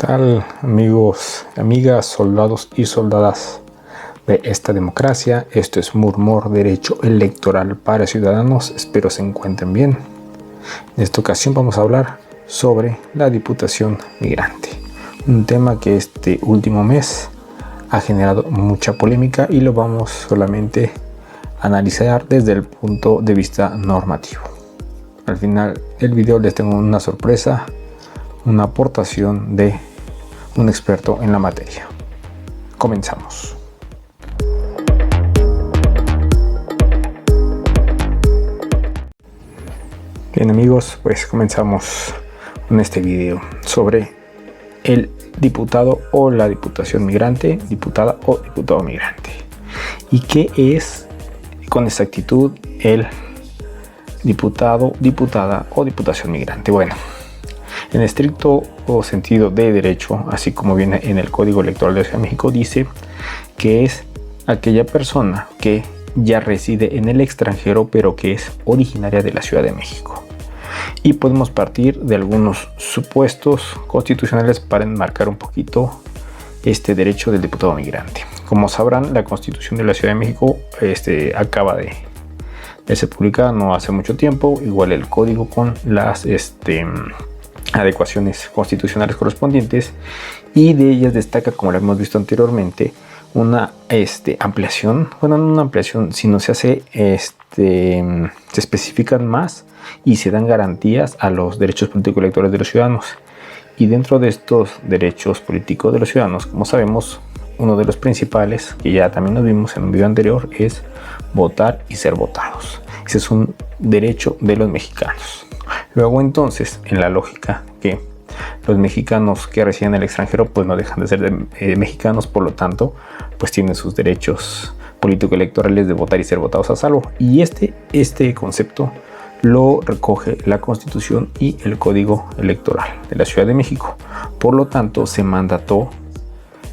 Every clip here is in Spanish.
tal, amigos, amigas, soldados y soldadas de esta democracia? Esto es Murmur, Derecho Electoral para Ciudadanos. Espero se encuentren bien. En esta ocasión vamos a hablar sobre la Diputación Migrante, un tema que este último mes ha generado mucha polémica y lo vamos solamente a analizar desde el punto de vista normativo. Al final del video les tengo una sorpresa, una aportación de un experto en la materia. Comenzamos. Bien amigos, pues comenzamos con este video sobre el diputado o la diputación migrante, diputada o diputado migrante. ¿Y qué es con exactitud el diputado, diputada o diputación migrante? Bueno, en estricto sentido de derecho, así como viene en el Código Electoral de la Ciudad de México, dice que es aquella persona que ya reside en el extranjero pero que es originaria de la Ciudad de México. Y podemos partir de algunos supuestos constitucionales para enmarcar un poquito este derecho del diputado migrante. Como sabrán, la Constitución de la Ciudad de México acaba de ser publicada no hace mucho tiempo, igual el código con las adecuaciones constitucionales correspondientes, y de ellas destaca, como lo hemos visto anteriormente, una ampliación, bueno, no una ampliación, sino se hace, se especifican más y se dan garantías a los derechos político-electorales de los ciudadanos. Y dentro de estos derechos políticos de los ciudadanos, como sabemos, uno de los principales, que ya también nos vimos en un video anterior, es votar y ser votados. Ese es un derecho de los mexicanos. Luego entonces, en la lógica que los mexicanos que residen en el extranjero pues no dejan de ser mexicanos, por lo tanto pues tienen sus derechos político-electorales de votar y ser votados a salvo. Y este concepto lo recoge la Constitución y el Código Electoral de la Ciudad de México. Por lo tanto, se mandató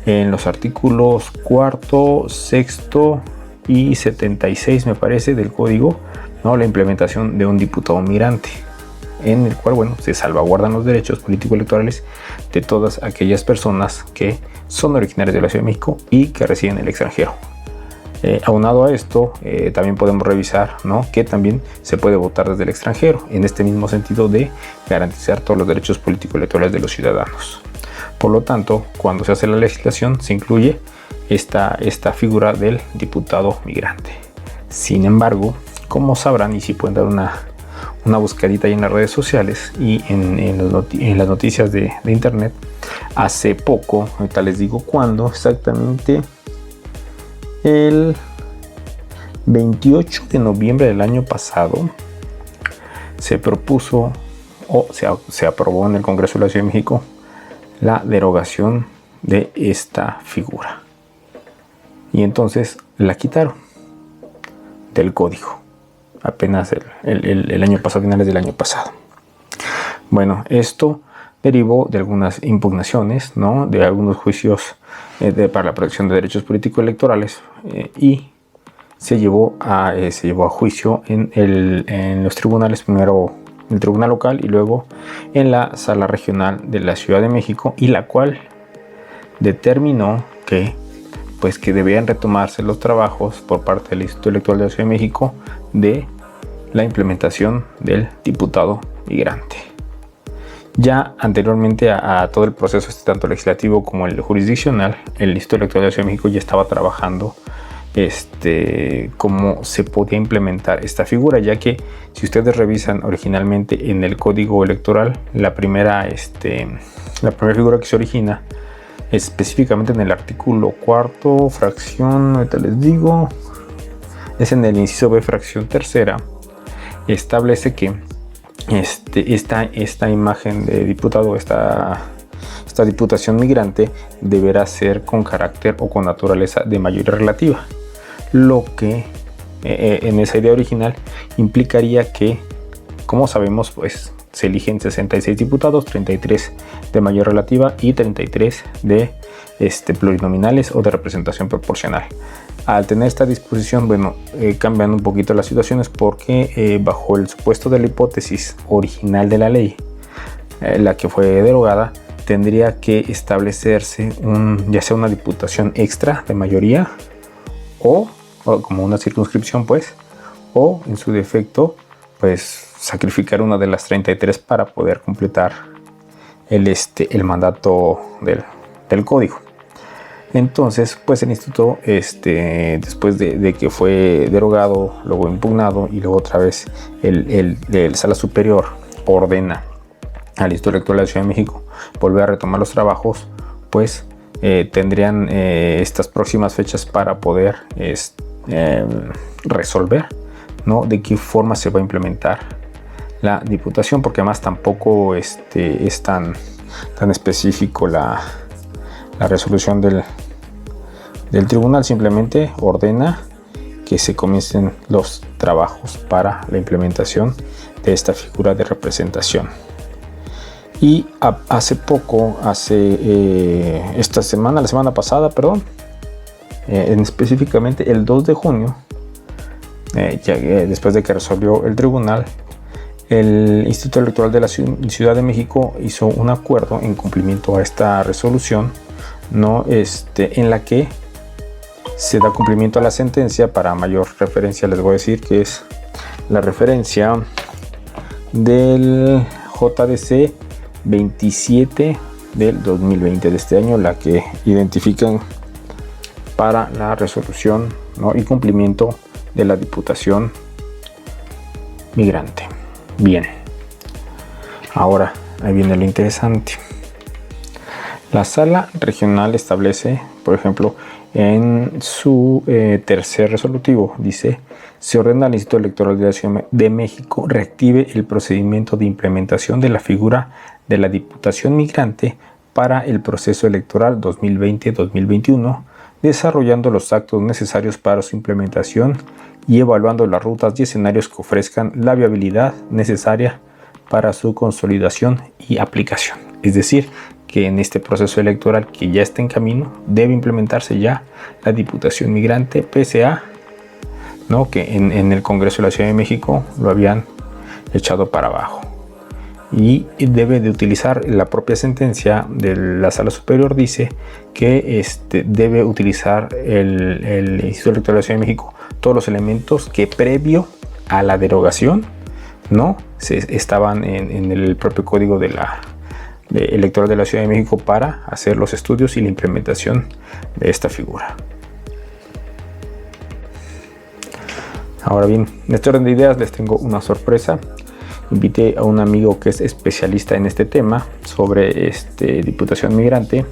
en los artículos 4º, 6º y 76, me parece, del Código, ¿no?, la implementación de un diputado migrante, en el cual, bueno, se salvaguardan los derechos político-electorales de todas aquellas personas que son originarias de la Ciudad de México y que residen en el extranjero. Aunado a esto, también podemos revisar, ¿no?, que también se puede votar desde el extranjero, en este mismo sentido de garantizar todos los derechos político-electorales de los ciudadanos. Por lo tanto, cuando se hace la legislación, se incluye esta figura del diputado migrante. Sin embargo, como sabrán, y si pueden dar una buscadita ahí en las redes sociales y en las noticias de internet, hace poco, ahorita les digo cuándo exactamente, el 28 de noviembre del año pasado, se propuso o se aprobó en el Congreso de la Ciudad de México la derogación de esta figura. Y entonces la quitaron del código. Apenas el año pasado, finales del año pasado. Bueno, esto derivó de algunas impugnaciones, ¿no?, de algunos juicios para la protección de derechos político-electorales, y se llevó a juicio en los tribunales, primero en el tribunal local y luego en la sala regional de la Ciudad de México, y la cual determinó que debían retomarse los trabajos por parte del Instituto Electoral de la Ciudad de México de la implementación del diputado migrante. Ya anteriormente a todo el proceso tanto legislativo como el jurisdiccional, el Instituto Electoral de la Ciudad de México ya estaba trabajando cómo se podía implementar esta figura, ya que si ustedes revisan originalmente en el Código Electoral, la primera figura que se origina específicamente en el artículo 4º, fracción, ahorita les digo, es en el inciso B, fracción tercera, establece que esta imagen de diputado, esta diputación migrante, deberá ser con carácter o con naturaleza de mayoría relativa, lo que en esa idea original implicaría que, como sabemos, pues se eligen 66 diputados, 33 de mayoría relativa y 33 de plurinominales o de representación proporcional. Al tener esta disposición, bueno, cambian un poquito las situaciones, porque bajo el supuesto de la hipótesis original de la ley, la que fue derogada, tendría que establecerse ya sea una diputación extra de mayoría o como una circunscripción, pues, o en su defecto, pues sacrificar una de las 33 para poder completar el mandato del código. Entonces, pues el instituto, después de que fue derogado, luego impugnado y luego otra vez el Sala Superior ordena al Instituto Electoral de la Ciudad de México volver a retomar los trabajos, pues tendrían estas próximas fechas para poder resolver, ¿no?, de qué forma se va a implementar la diputación, porque además tampoco es tan específico la resolución del tribunal. Simplemente ordena que se comiencen los trabajos para la implementación de esta figura de representación. Y la semana pasada, específicamente el 2 de junio, después de que resolvió el tribunal, el Instituto Electoral de la Ciudad de México hizo un acuerdo en cumplimiento a esta resolución, ¿no?, en la que se da cumplimiento a la sentencia. Para mayor referencia les voy a decir que es la referencia del JDC 27 del 2020 de este año, la que identifican para la resolución, ¿no?, y cumplimiento de la diputación migrante. Bien, ahora ahí viene lo interesante. La sala regional establece, por ejemplo, en su tercer resolutivo, dice: se ordena al Instituto Electoral de la Ciudad de México reactive el procedimiento de implementación de la figura de la Diputación Migrante para el proceso electoral 2020-2021, desarrollando los actos necesarios para su implementación y evaluando las rutas y escenarios que ofrezcan la viabilidad necesaria para su consolidación y aplicación. Es decir, que en este proceso electoral que ya está en camino debe implementarse ya la Diputación Migrante, pese a, ¿no?, que en el Congreso de la Ciudad de México lo habían echado para abajo. Y debe de utilizar la propia sentencia de la Sala Superior, dice que debe utilizar el Instituto Electoral de la Ciudad de México todos los elementos que previo a la derogación, ¿no?, estaban en el propio código electoral de la Ciudad de México para hacer los estudios y la implementación de esta figura. Ahora bien, en este orden de ideas les tengo una sorpresa. Invité a un amigo que es especialista en este tema sobre Diputación Migrante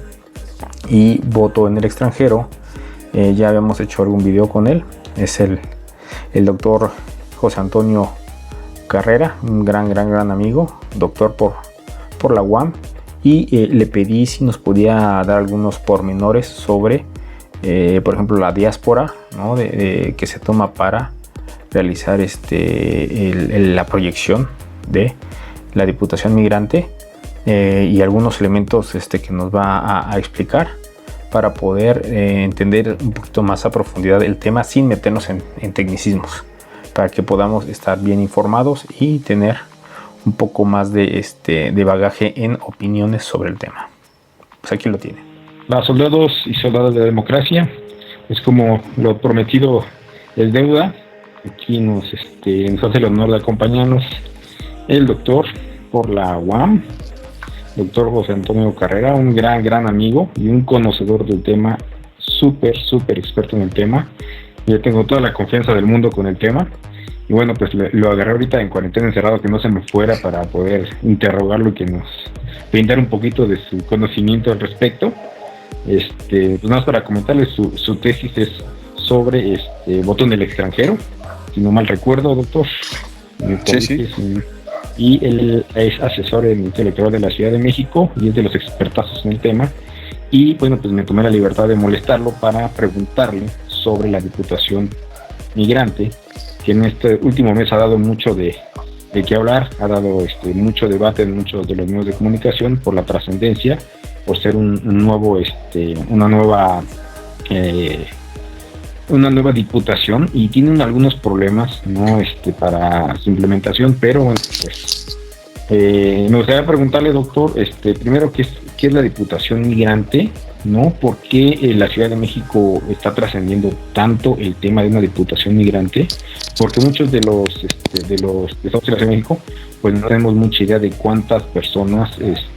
y voto en el extranjero. Ya habíamos hecho algún video con él. Es el doctor José Antonio Carrera, un gran amigo, doctor por la UAM, y le pedí si nos podía dar algunos pormenores sobre, por ejemplo, la diáspora, ¿no?, que se toma para realizar la proyección de la Diputación Migrante, y algunos elementos que nos va a explicar para poder entender un poquito más a profundidad el tema sin meternos en tecnicismos, para que podamos estar bien informados y tener un poco más de bagaje en opiniones sobre el tema. Pues aquí lo tiene. Los soldados y soldadas de la democracia, es como lo prometido es deuda. Aquí nos hace el honor de acompañarnos el doctor por la UAM, doctor José Antonio Carrera, un gran amigo y un conocedor del tema, súper experto en el tema. Yo tengo toda la confianza del mundo con el tema. Y bueno, pues lo agarré ahorita en cuarentena encerrado, que no se me fuera, para poder interrogarlo y que nos brindar un poquito de su conocimiento al respecto. Pues nada más para comentarles, su tesis es sobre voto en el extranjero, si no mal recuerdo, doctor. Sí. Y él es asesor del Instituto Electoral de la Ciudad de México y es de los expertazos en el tema. Y bueno, pues me tomé la libertad de molestarlo para preguntarle sobre la Diputación Migrante, que en este último mes ha dado mucho de qué hablar, ha dado mucho debate en muchos de los medios de comunicación por la trascendencia, por ser una nueva diputación, y tienen algunos problemas, ¿no?, para su implementación. Pero bueno, pues me gustaría preguntarle, doctor, primero qué qué es la Diputación Migrante, ¿no? ¿Por qué la Ciudad de México está trascendiendo tanto el tema de una Diputación Migrante? Porque muchos de los estados de la Ciudad de México, pues no tenemos mucha idea de cuántas personas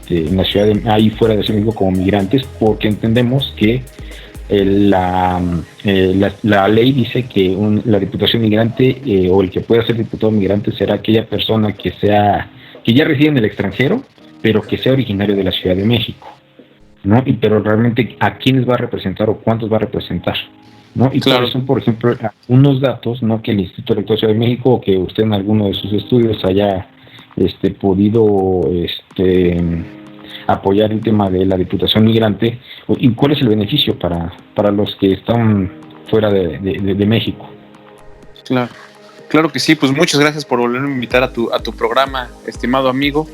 en la ciudad hay fuera de Ciudad de México como migrantes, porque entendemos que la ley dice que la Diputación Migrante o el que pueda ser diputado migrante será aquella persona que ya reside en el extranjero, pero que sea originario de la Ciudad de México, ¿no? Pero realmente a quiénes va a representar o cuántos va a representar, ¿no? Y claro, son, por ejemplo, unos datos, ¿no? Que el Instituto Electoral de Ciudad de México, o que usted en alguno de sus estudios haya podido apoyar el tema de la Diputación Migrante, y cuál es el beneficio para los que están fuera de México. Claro que sí. Pues muchas gracias por volverme a invitar a tu programa, estimado amigo.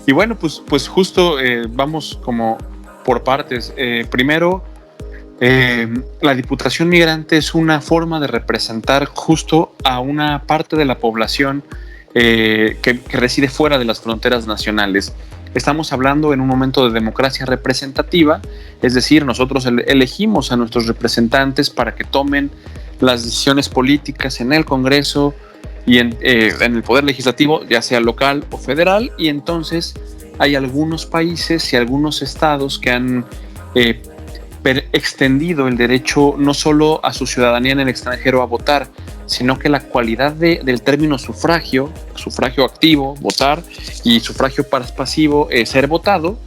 Y bueno, pues justo vamos como por partes. Primero, la Diputación Migrante es una forma de representar justo a una parte de la población que reside fuera de las fronteras nacionales. Estamos hablando en un momento de democracia representativa, es decir, nosotros elegimos a nuestros representantes para que tomen las decisiones políticas en el Congreso y en el Poder Legislativo, ya sea local o federal, y entonces hay algunos países y algunos estados que han extendido el derecho no solo a su ciudadanía en el extranjero a votar, sino que la cualidad del término sufragio activo, votar, y sufragio pasivo, ser votado,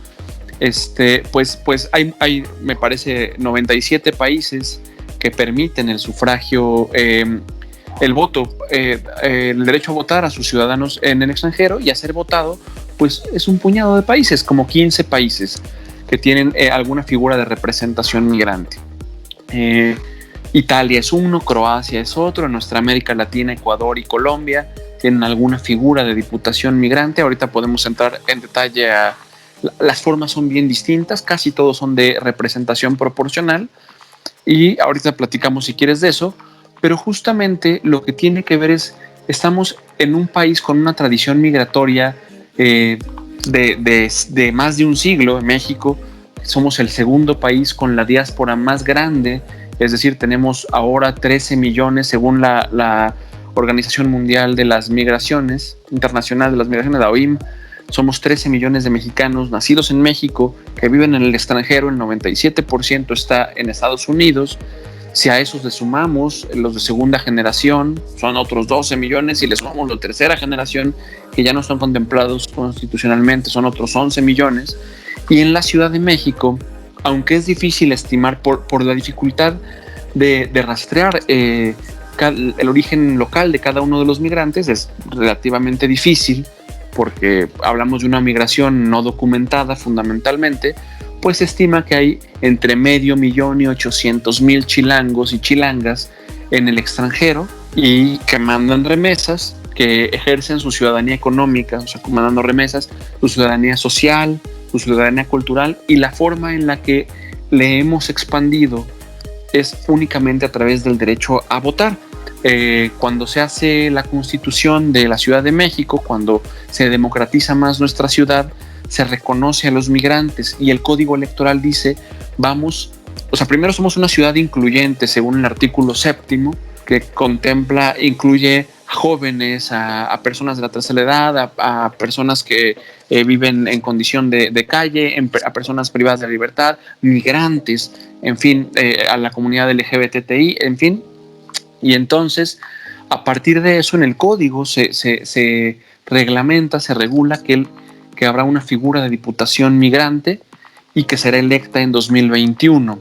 pues hay me parece 97 países que permiten el sufragio, el voto, el derecho a votar a sus ciudadanos en el extranjero y a ser votado, pues es un puñado de países, como 15 países que tienen alguna figura de representación migrante. Italia es uno, Croacia es otro, en nuestra América Latina, Ecuador y Colombia tienen alguna figura de diputación migrante. Ahorita podemos entrar en detalle las formas son bien distintas, casi todos son de representación proporcional, y ahorita platicamos si quieres de eso, pero justamente lo que tiene que ver es, estamos en un país con una tradición migratoria de más de un siglo. En México somos el segundo país con la diáspora más grande, es decir, tenemos ahora 13 millones según la Organización Mundial de las Migraciones, Internacional de las Migraciones, la OIM. Somos 13 millones de mexicanos nacidos en México que viven en el extranjero, el 97% está en Estados Unidos. Si a esos le sumamos los de segunda generación, son otros 12 millones, y le sumamos los de tercera generación, que ya no están contemplados constitucionalmente, son otros 11 millones. Y en la Ciudad de México, aunque es difícil estimar por la dificultad de rastrear el origen local de cada uno de los migrantes, es relativamente difícil porque hablamos de una migración no documentada fundamentalmente, pues se estima que hay entre 500,000 y 800,000 chilangos y chilangas en el extranjero y que mandan remesas, que ejercen su ciudadanía económica, o sea, mandando remesas, su ciudadanía social, su ciudadanía cultural, y la forma en la que le hemos expandido es únicamente a través del derecho a votar. Cuando se hace la Constitución de la Ciudad de México, cuando se democratiza más nuestra ciudad, se reconoce a los migrantes, y el Código Electoral dice, primero somos una ciudad incluyente según el artículo 7, que incluye a jóvenes, a personas de la tercera edad, a personas que viven en condición de calle, a personas privadas de la libertad, migrantes, en fin, a la comunidad LGBTI, en fin. Y entonces, a partir de eso, en el código se reglamenta, se regula que habrá una figura de diputación migrante y que será electa en 2021.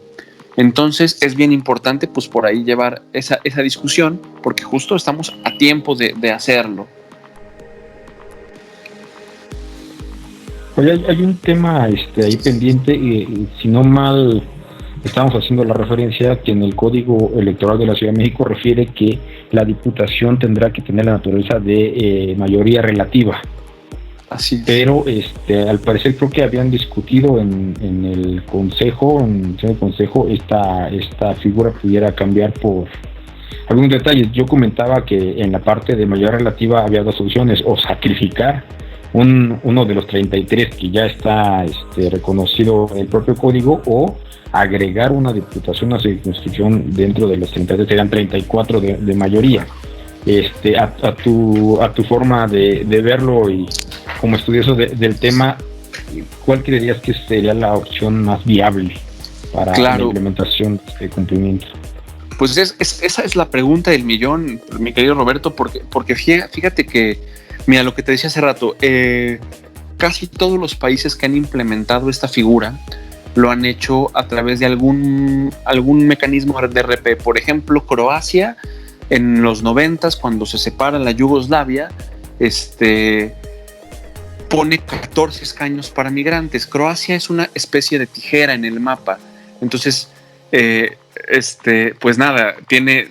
Entonces es bien importante, pues, por ahí llevar esa discusión, porque justo estamos a tiempo de hacerlo. Oye, hay un tema ahí pendiente, si no mal estamos haciendo la referencia, que en el Código Electoral de la Ciudad de México refiere que la diputación tendrá que tener la naturaleza de mayoría relativa. Así. Pero al parecer creo que habían discutido en el consejo, esta figura pudiera cambiar por algunos detalles. Yo comentaba que en la parte de mayoría relativa había dos soluciones: o sacrificar uno de los 33 que ya está reconocido en el propio código, o agregar una diputación, una circunscripción dentro de los 33, serían 34 de mayoría. A tu forma de verlo y como estudioso del tema, ¿cuál creerías que sería la opción más viable para la implementación de cumplimiento? Pues esa es la pregunta del millón, mi querido Roberto, porque fíjate que, mira, lo que te decía hace rato, casi todos los países que han implementado esta figura lo han hecho a través de algún mecanismo de RP. Por ejemplo, Croacia, en los 90s, cuando se separa la Yugoslavia, pone 14 escaños para migrantes. Croacia es una especie de tijera en el mapa. Entonces, pues nada, tiene,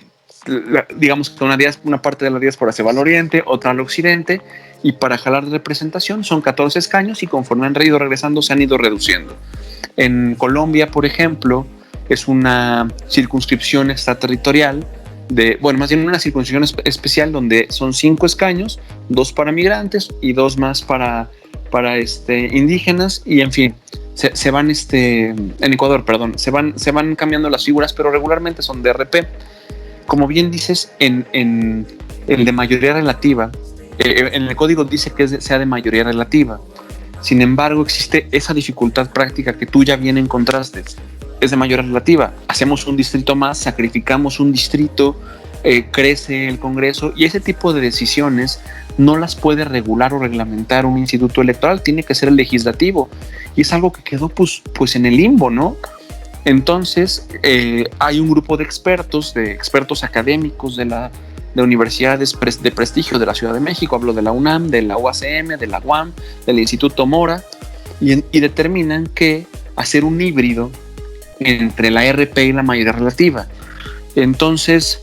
digamos que una parte de la diáspora se va al oriente, otra al occidente, y para jalar representación son 14 escaños, y conforme han ido regresando se han ido reduciendo. En Colombia, por ejemplo, es una circunscripción extraterritorial más bien una circunscripción especial donde son 5 escaños, 2 para migrantes y 2 más para indígenas, y en fin, se van en Ecuador, perdón, se van cambiando las figuras, pero regularmente son de RP. Como bien dices, en el de mayoría relativa, en el código dice que sea de mayoría relativa. Sin embargo, existe esa dificultad práctica que tú ya bien encontraste. Es de mayoría relativa. Hacemos un distrito más, sacrificamos un distrito, crece el Congreso, y ese tipo de decisiones no las puede regular o reglamentar un instituto electoral, tiene que ser el legislativo, y es algo que quedó pues en el limbo, ¿no? Entonces hay un grupo de expertos académicos de universidades de prestigio de la Ciudad de México, hablo de la UNAM, de la UACM, de la UAM, del Instituto Mora, y determinan que hacer un híbrido entre la RP y la mayoría relativa. Entonces,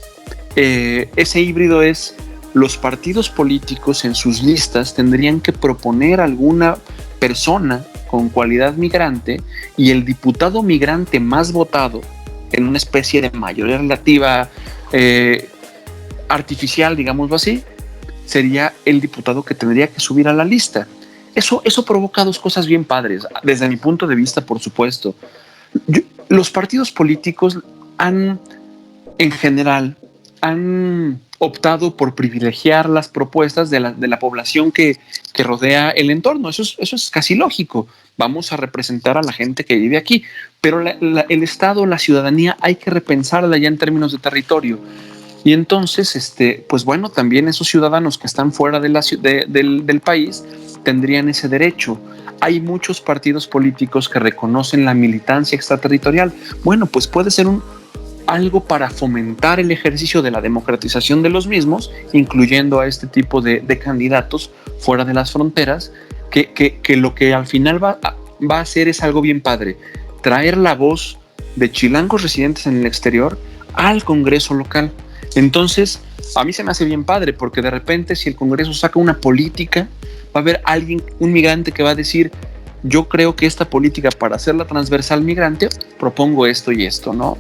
ese híbrido es: los partidos políticos en sus listas tendrían que proponer alguna persona con cualidad migrante, y el diputado migrante más votado, en una especie de mayoría relativa artificial, digámoslo así, sería el diputado que tendría que subir a la lista. Eso provoca dos cosas bien padres, desde mi punto de vista, por supuesto. Los partidos políticos en general, han optado por privilegiar las propuestas de la población que rodea el entorno. Eso es casi lógico. Vamos a representar a la gente que vive aquí, pero el Estado, la ciudadanía, hay que repensarla ya en términos de territorio. Y entonces, pues bueno, también esos ciudadanos que están fuera del país tendrían ese derecho. Hay muchos partidos políticos que reconocen la militancia extraterritorial. Bueno, pues puede ser algo para fomentar el ejercicio de la democratización de los mismos, incluyendo a este tipo de candidatos fuera de las fronteras, que lo que al final va a hacer es algo bien padre: traer la voz de chilangos residentes en el exterior al Congreso local. Entonces, a mí se me hace bien padre, porque de repente, si el Congreso saca una política, va a haber un migrante que va a decir: yo creo que esta política, para hacerla transversal migrante, propongo esto y esto, ¿no?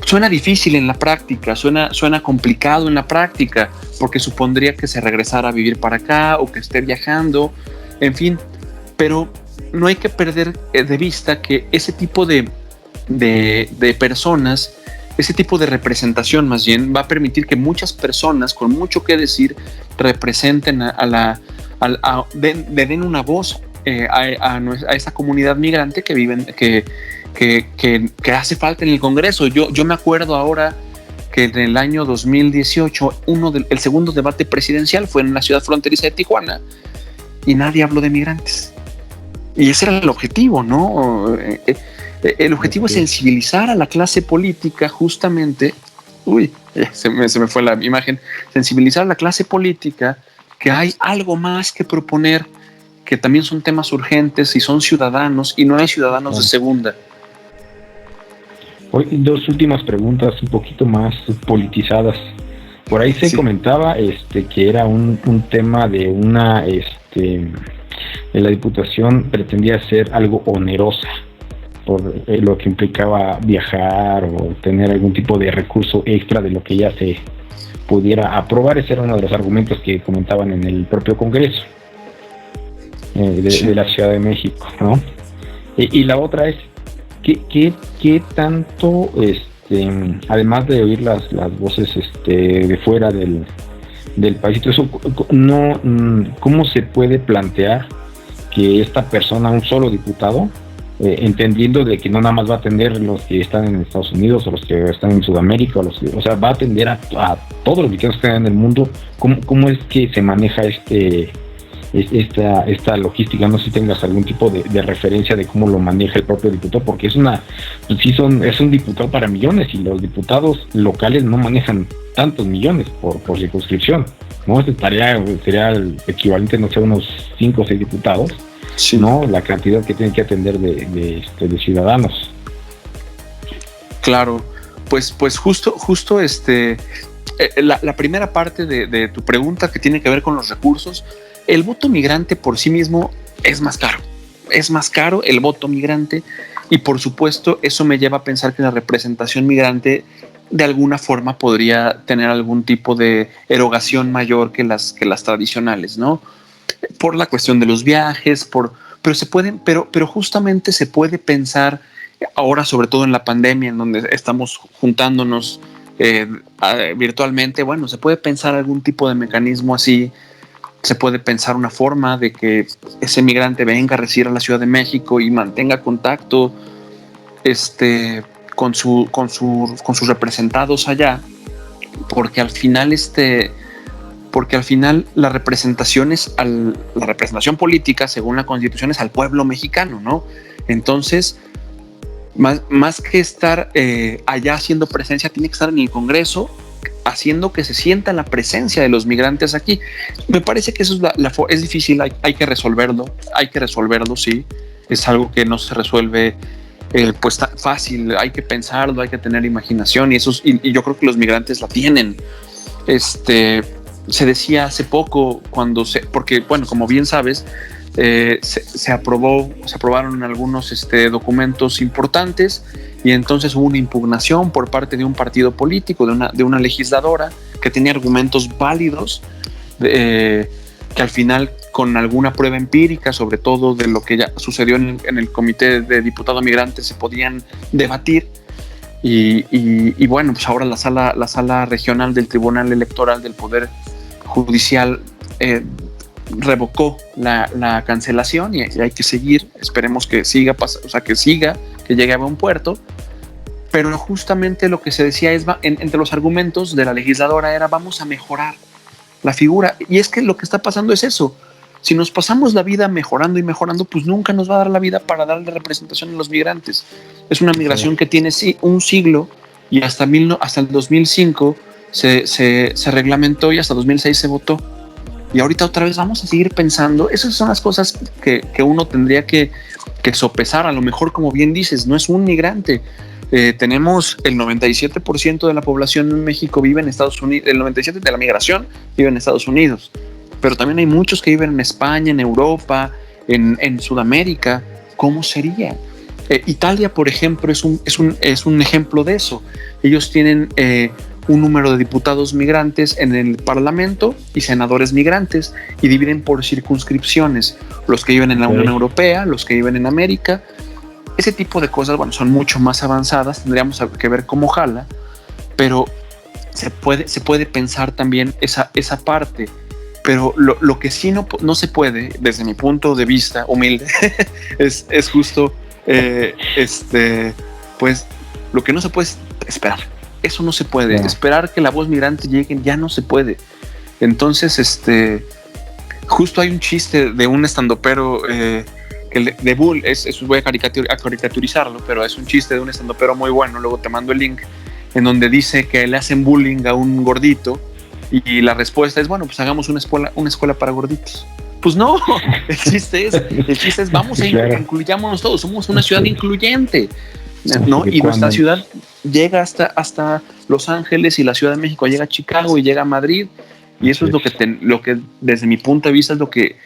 Suena difícil en la práctica, suena complicado en la práctica, porque supondría que se regresara a vivir para acá o que esté viajando, en fin, pero no hay que perder de vista que ese tipo de personas, ese tipo de representación más bien, va a permitir que muchas personas con mucho que decir representen den una voz a esa comunidad migrante que viven, que hace falta en el Congreso. Yo me acuerdo ahora que en el año 2018 el segundo debate presidencial fue en la ciudad fronteriza de Tijuana, y nadie habló de migrantes. Y ese era el objetivo, ¿no? El objetivo es sensibilizar a la clase política, justamente. Se me fue la imagen. Sensibilizar a la clase política que hay algo más que proponer, que también son temas urgentes y son ciudadanos, y no hay ciudadanos de segunda. Hoy, dos últimas preguntas un poquito más politizadas. Por ahí se comentaba que era un tema de la Diputación pretendía ser algo onerosa, por lo que implicaba viajar o tener algún tipo de recurso extra de lo que ya se pudiera aprobar. Ese era uno de los argumentos que comentaban en el propio Congreso. de la Ciudad de México, ¿no? Y la otra es, ¿qué tanto, además de oír las voces de fuera del país y todo eso, cómo se puede plantear que esta persona, un solo diputado, entendiendo de que no nada más va a atender los que están en Estados Unidos o los que están en Sudamérica, o sea, va a atender a todos los mexicanos que están en el mundo? ¿Cómo es que se maneja esta logística? No sé si tengas algún tipo de referencia de cómo lo maneja el propio diputado, porque es un diputado para millones, y los diputados locales no manejan tantos millones por circunscripción, ¿no? Sería el equivalente, no sé, a unos 5 o 6 diputados, sí, ¿no? La cantidad que tienen que atender de ciudadanos. Claro, pues justo la primera parte de tu pregunta, que tiene que ver con los recursos. El voto migrante por sí mismo es más caro el voto migrante, y por supuesto eso me lleva a pensar que la representación migrante de alguna forma podría tener algún tipo de erogación mayor que las tradicionales, ¿no? Por la cuestión de los viajes, pero justamente se puede pensar ahora, sobre todo en la pandemia, en donde estamos juntándonos virtualmente. Bueno, se puede pensar algún tipo de mecanismo así. Se puede pensar una forma de que ese migrante venga a residir a la Ciudad de México y mantenga contacto con sus representados allá, porque al final la representación política, según la Constitución, es al pueblo mexicano, ¿no? Entonces, más que estar allá haciendo presencia, tiene que estar en el Congreso, haciendo que se sienta la presencia de los migrantes aquí. Me parece que eso es difícil, hay que resolverlo, sí. Es algo que no se resuelve pues tan fácil, hay que pensarlo, hay que tener imaginación, y yo creo que los migrantes la tienen. Se decía hace poco, porque bueno, como bien sabes, se aprobaron algunos documentos importantes, y entonces hubo una impugnación por parte de un partido político, de una legisladora que tenía argumentos válidos, que al final, con alguna prueba empírica, sobre todo de lo que ya sucedió en el Comité de Diputados Migrantes, se podían debatir. Y bueno, pues ahora la sala regional del Tribunal Electoral del Poder Judicial revocó la cancelación, y hay que seguir. Esperemos que siga, que llegue a buen puerto. Pero justamente lo que se decía entre los argumentos de la legisladora era: vamos a mejorar la figura. Y es que lo que está pasando es eso. Si nos pasamos la vida mejorando y mejorando, pues nunca nos va a dar la vida para darle representación a los migrantes. Es una migración que tiene un siglo, y hasta el 2005 se reglamentó, y hasta 2006 se votó. Y ahorita otra vez vamos a seguir pensando. Esas son las cosas que uno tendría que sopesar. A lo mejor, como bien dices, no es un migrante. Tenemos el 97% de la población en México vive en Estados Unidos, el 97% de la migración vive en Estados Unidos, pero también hay muchos que viven en España, en Europa, en Sudamérica. ¿Cómo sería? Italia, por ejemplo, es un ejemplo de eso. Ellos tienen un número de diputados migrantes en el Parlamento y senadores migrantes, y dividen por circunscripciones: los que viven en la Unión Europea, los que viven en América. Ese tipo de cosas, bueno, son mucho más avanzadas, tendríamos que ver cómo jala, pero se puede pensar también esa parte. Pero lo que sí no se puede, desde mi punto de vista humilde, es justo, pues lo que no se puede es esperar. Eso no se puede. No. Esperar que la voz migrante llegue ya no se puede. Entonces, justo hay un chiste de un estandopero de Bull, voy a caricaturizarlo, pero es un chiste de un estandopero muy bueno, luego te mando el link, en donde dice que le hacen bullying a un gordito, y la respuesta es: bueno, pues hagamos una escuela para gorditos. Pues no, el chiste es vamos a incluyámonos todos, somos una ciudad incluyente, ¿no? Y nuestra ciudad llega hasta Los Ángeles, y la Ciudad de México llega a Chicago, y llega a Madrid, y eso es lo que desde mi punto de vista es lo que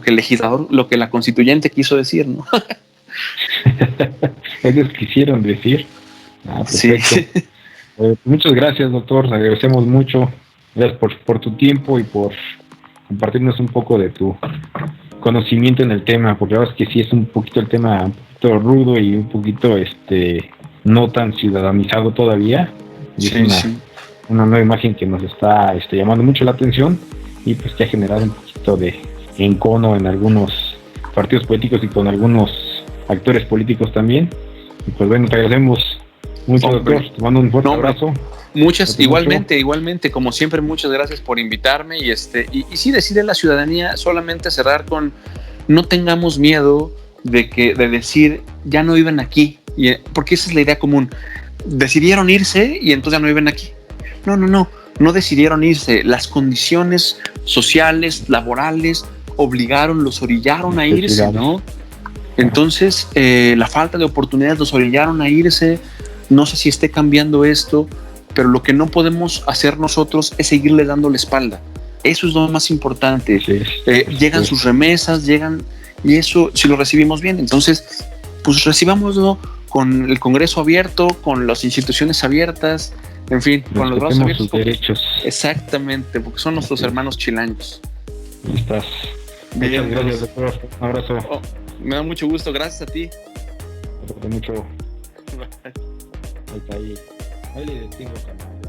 el legislador, lo que la constituyente quiso decir, ¿no? Ellos quisieron decir. Perfecto. Sí. Muchas gracias, doctor. Agradecemos mucho. Gracias por tu tiempo y por compartirnos un poco de tu conocimiento en el tema, porque la verdad es que sí es un poquito el tema un poquito rudo y un poquito no tan ciudadanizado todavía. Y Sí, es sí. una nueva imagen que nos está llamando mucho la atención y pues que ha generado un poquito de encono en algunos partidos políticos y con algunos actores políticos también. Y pues bueno, te agradecemos mucho, Hombre. doctor. Te mando un fuerte No, hombre. abrazo. Muchas, Cuídate igualmente, como siempre, muchas gracias por invitarme y sí decide la ciudadanía solamente cerrar con no tengamos miedo de decir ya no viven aquí, porque esa es la idea común. Decidieron irse y entonces ya no viven aquí. No decidieron irse. Las condiciones sociales, laborales, los orillaron a irse, ¿no? Entonces, la falta de oportunidades los orillaron a irse. No sé si esté cambiando esto, pero lo que no podemos hacer nosotros es seguirle dando la espalda. Eso es lo más importante. Llegan sus remesas, y eso, si lo recibimos bien, entonces, pues recibámoslo con el Congreso abierto, con las instituciones abiertas, en fin, con los brazos abiertos. Sus derechos. Exactamente, porque son nuestros hermanos chilangos. Estás. Muchas gracias, doctor. Un abrazo. Me da mucho gusto, gracias a ti. Mucho. Ahí está ahí. Ahí le detengo, canal.